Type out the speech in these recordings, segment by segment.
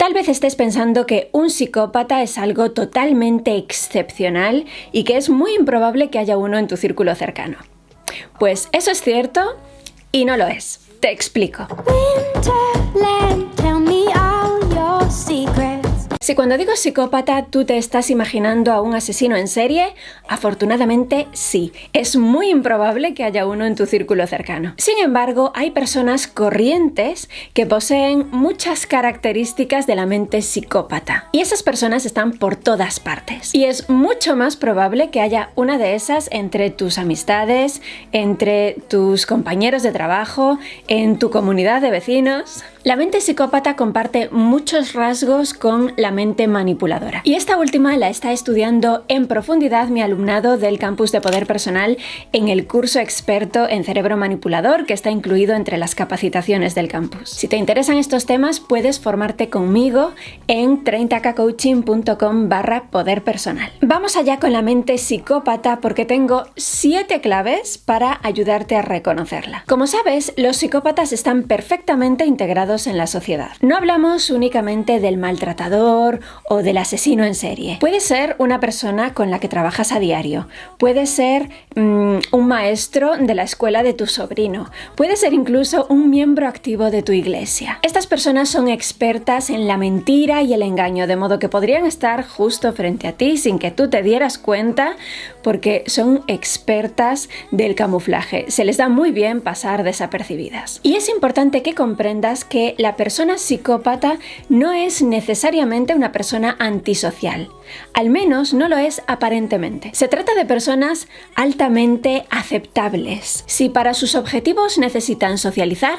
Tal vez estés pensando que un psicópata es algo totalmente excepcional y que es muy improbable que haya uno en tu círculo cercano. Pues eso es cierto y no lo es. Te explico. Winterland, tell me all your secrets. Si cuando digo psicópata tú te estás imaginando a un asesino en serie, afortunadamente sí, es muy improbable que haya uno en tu círculo cercano. Sin embargo, hay personas corrientes que poseen muchas características de la mente psicópata. Y esas personas están por todas partes. Y es mucho más probable que haya una de esas entre tus amistades, entre tus compañeros de trabajo, en tu comunidad de vecinos. La mente psicópata comparte muchos rasgos con la mente manipuladora. Y esta última la está estudiando en profundidad mi alumnado del Campus de Poder Personal en el curso experto en cerebro manipulador que está incluido entre las capacitaciones del campus. Si te interesan estos temas, puedes formarte conmigo en 30kcoaching.com/poderpersonal. Vamos allá con la mente psicópata porque tengo 7 claves para ayudarte a reconocerla. Como sabes, los psicópatas están perfectamente integrados en la sociedad. No hablamos únicamente del maltratador o del asesino en serie. Puede ser una persona con la que trabajas a diario, puede ser un maestro de la escuela de tu sobrino, puede ser incluso un miembro activo de tu iglesia. Estas personas son expertas en la mentira y el engaño, de modo que podrían estar justo frente a ti sin que tú te dieras cuenta porque son expertas del camuflaje. Se les da muy bien pasar desapercibidas. Y es importante que comprendas que la persona psicópata no es necesariamente una persona antisocial. Al menos no lo es aparentemente. Se trata de personas altamente aceptables. Si para sus objetivos necesitan socializar,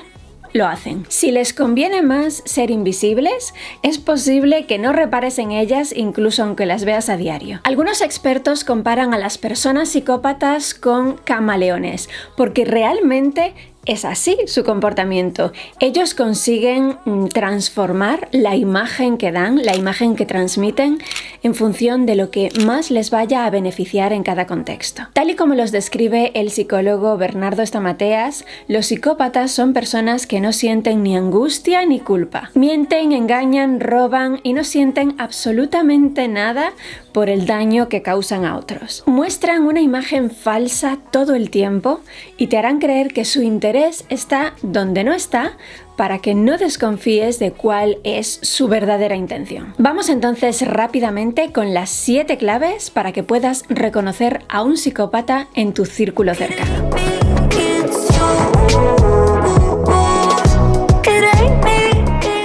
lo hacen. Si les conviene más ser invisibles, es posible que no repares en ellas incluso aunque las veas a diario. Algunos expertos comparan a las personas psicópatas con camaleones, porque realmente es así su comportamiento. Ellos consiguen transformar la imagen que dan, la imagen que transmiten, en función de lo que más les vaya a beneficiar en cada contexto. Tal y como los describe el psicólogo Bernardo Stamateas, los psicópatas son personas que no sienten ni angustia ni culpa. Mienten, engañan, roban y no sienten absolutamente nada por el daño que causan a otros. Muestran una imagen falsa todo el tiempo y te harán creer que su interés está donde no está para que no desconfíes de cuál es su verdadera intención. Vamos entonces rápidamente con las 7 claves para que puedas reconocer a un psicópata en tu círculo cercano.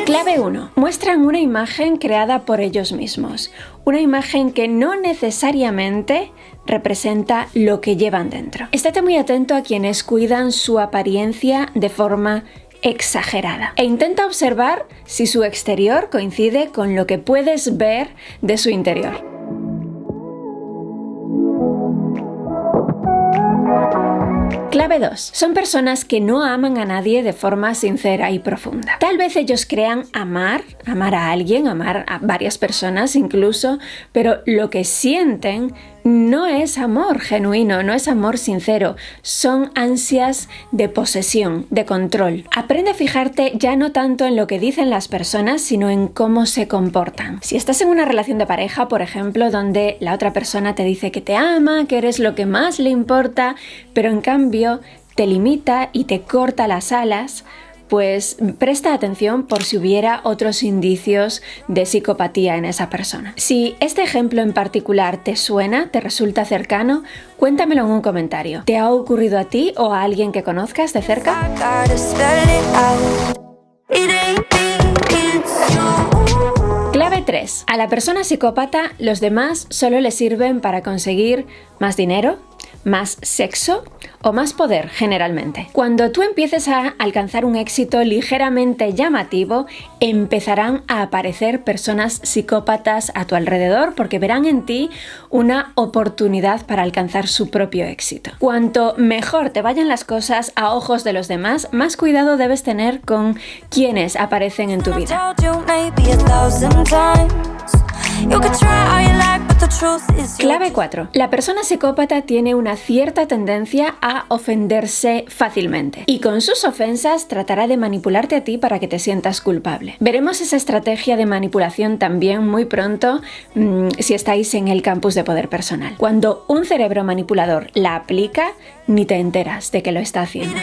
Clave 1. Muestran una imagen creada por ellos mismos. Una imagen que no necesariamente representa lo que llevan dentro. Estate muy atento a quienes cuidan su apariencia de forma exagerada e intenta observar si su exterior coincide con lo que puedes ver de su interior. Clave 2. Son personas que no aman a nadie de forma sincera y profunda. Tal vez ellos crean amar a alguien, amar a varias personas incluso, pero lo que sienten no es amor genuino, no es amor sincero, son ansias de posesión, de control. Aprende a fijarte ya no tanto en lo que dicen las personas, sino en cómo se comportan. Si estás en una relación de pareja, por ejemplo, donde la otra persona te dice que te ama, que eres lo que más le importa, pero en cambio te limita y te corta las alas, pues presta atención por si hubiera otros indicios de psicopatía en esa persona. Si este ejemplo en particular te suena, te resulta cercano, cuéntamelo en un comentario. ¿Te ha ocurrido a ti o a alguien que conozcas de cerca? Clave 3. A la persona psicópata, los demás solo le sirven para conseguir más dinero, más sexo o más poder generalmente. Cuando tú empieces a alcanzar un éxito ligeramente llamativo, empezarán a aparecer personas psicópatas a tu alrededor porque verán en ti una oportunidad para alcanzar su propio éxito. Cuanto mejor te vayan las cosas a ojos de los demás, más cuidado debes tener con quienes aparecen en tu vida. Clave 4. La persona psicópata tiene una cierta tendencia a ofenderse fácilmente y con sus ofensas tratará de manipularte a ti para que te sientas culpable. Veremos esa estrategia de manipulación también muy pronto si estáis en el campus de poder personal. Cuando un cerebro manipulador la aplica, ni te enteras de que lo está haciendo.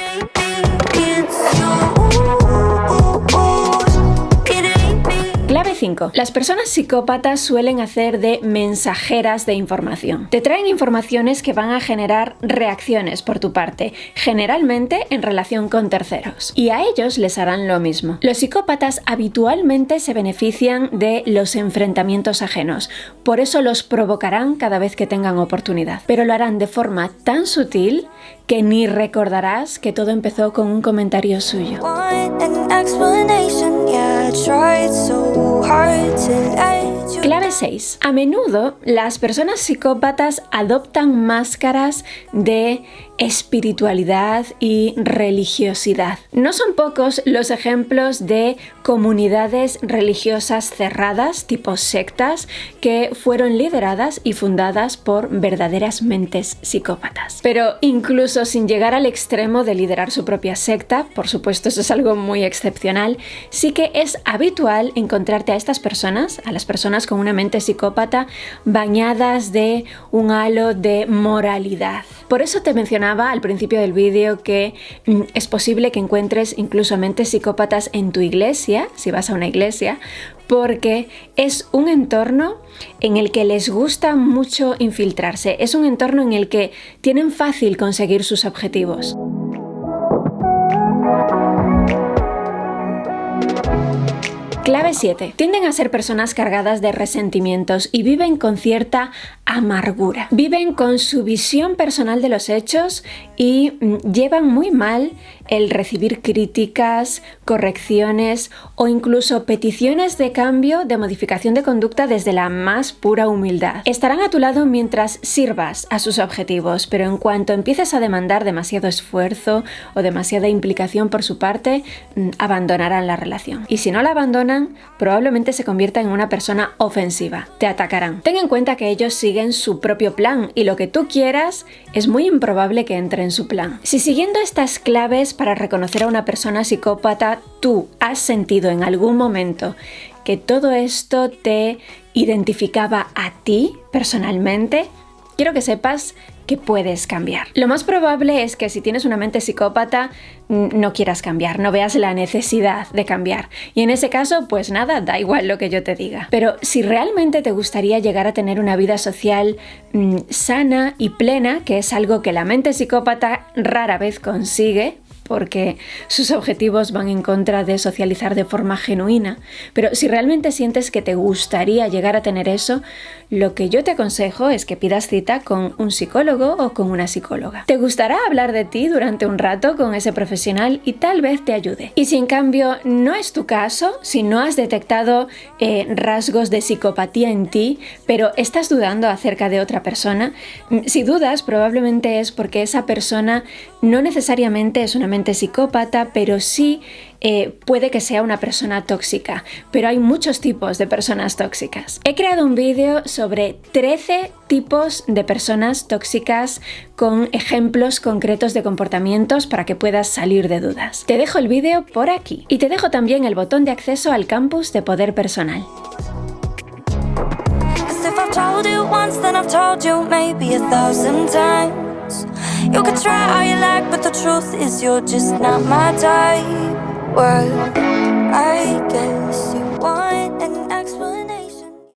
Clave 5. Las personas psicópatas suelen hacer de mensajeras de información. Te traen informaciones que van a generar reacciones por tu parte, generalmente en relación con terceros. Y a ellos les harán lo mismo. Los psicópatas habitualmente se benefician de los enfrentamientos ajenos. Por eso los provocarán cada vez que tengan oportunidad. Pero lo harán de forma tan sutil que ni recordarás que todo empezó con un comentario suyo. Clave 6. A menudo las personas psicópatas adoptan máscaras de espiritualidad y religiosidad. No son pocos los ejemplos de comunidades religiosas cerradas, tipo sectas, que fueron lideradas y fundadas por verdaderas mentes psicópatas. Pero incluso sin llegar al extremo de liderar su propia secta, por supuesto eso es algo muy excepcional, sí que es habitual encontrarte a estas personas, a las personas con una mente psicópata, bañadas de un halo de moralidad. Por eso te mencionaba al principio del vídeo que es posible que encuentres incluso mentes psicópatas en tu iglesia, si vas a una iglesia, porque es un entorno en el que les gusta mucho infiltrarse, es un entorno en el que tienen fácil conseguir sus objetivos. Clave 7. Tienden a ser personas cargadas de resentimientos y viven con cierta amargura. Viven con su visión personal de los hechos y llevan muy mal el recibir críticas, correcciones o incluso peticiones de cambio, de modificación de conducta desde la más pura humildad. Estarán a tu lado mientras sirvas a sus objetivos, pero en cuanto empieces a demandar demasiado esfuerzo o demasiada implicación por su parte, abandonarán la relación. Y si no la abandonan, probablemente se conviertan en una persona ofensiva. Te atacarán. Ten en cuenta que ellos siguen su propio plan y lo que tú quieras es muy improbable que entre en su plan. Si siguiendo estas claves para reconocer a una persona psicópata, tú has sentido en algún momento que todo esto te identificaba a ti personalmente, quiero que sepas que puedes cambiar. Lo más probable es que si tienes una mente psicópata no quieras cambiar, no veas la necesidad de cambiar. Y en ese caso, pues nada, da igual lo que yo te diga. Pero si realmente te gustaría llegar a tener una vida social sana y plena, que es algo que la mente psicópata rara vez consigue, porque sus objetivos van en contra de socializar de forma genuina. Pero si realmente sientes que te gustaría llegar a tener eso, lo que yo te aconsejo es que pidas cita con un psicólogo o con una psicóloga. Te gustará hablar de ti durante un rato con ese profesional y tal vez te ayude. Y si en cambio no es tu caso, si no has detectado rasgos de psicopatía en ti, pero estás dudando acerca de otra persona, si dudas probablemente es porque esa persona no necesariamente es una mente psicópata, pero sí puede que sea una persona tóxica, pero hay muchos tipos de personas tóxicas. He creado un vídeo sobre 13 tipos de personas tóxicas con ejemplos concretos de comportamientos para que puedas salir de dudas. Te dejo el vídeo por aquí y te dejo también el botón de acceso al campus de poder personal. You could try all you like, but the truth is you're just not my type. Well, I guess